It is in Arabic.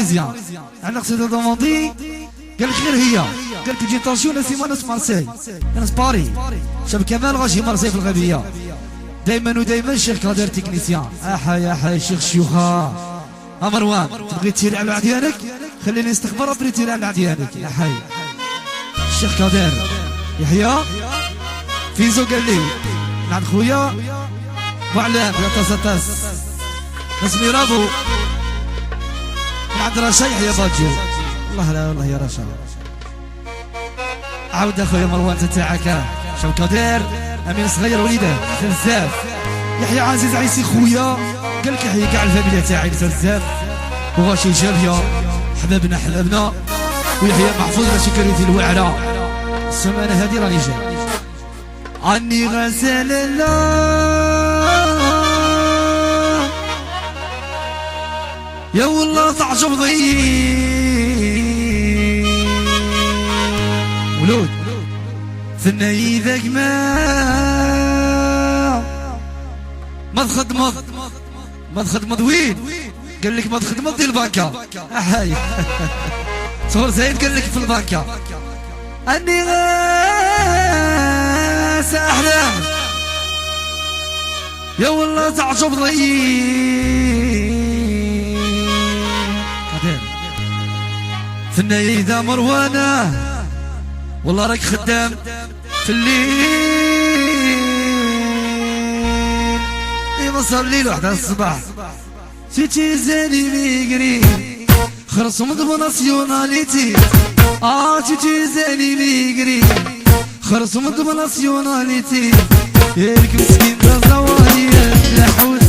باريزيان. انا قصيت دوموندي قال لك غير هي، قال لك جي طونسيون نسيما ناس مارسي ناس باري. شاب كمال غاشي مارسي في الغبيه دايما ودايما. الشيخ قادر تكنيسيان احا يا حي الشيخ شيوخا. مروان تبغي تسير على عديانك خليني نستخبر ابري تسير على عديانك يا حي. الشيخ قادر يحيى فيزو قال لي عند خويا وعلام يا تاساتاس اسمي رابو عند رشا يحيى باجو. والله لا والله يا رشا عاود اخويا مروان تاعك شوف قادر امين صغير وليده بزاف. يحيى عزيز عيسي خويا قال لك يحيى كاع الفاميليا تاعي بزاف وغاشي جابيا حبابنا حبابنا. ويحيى محفوظ لا سيكوريتي الواعره. السمانه هذه راني جاي عني غسل الله يا والله تعجب ضيق ولود ثني ذاك ما تخدمض وين قال لك ما تخدمض ديال البنكه احاي. صغر زايد قال لك في البنكه اني غاس احلام يا والله تعجب ضيق قدير ثني اذا مروانه والله راك خدام في الليل يوصل الليل وحده الصباح سيتي زاني ميقري خرصم دو ناسيوناليتي تيتي زاني ميقري خرصم دو ناسيوناليتي ياك مسكين دا زوالي لا حول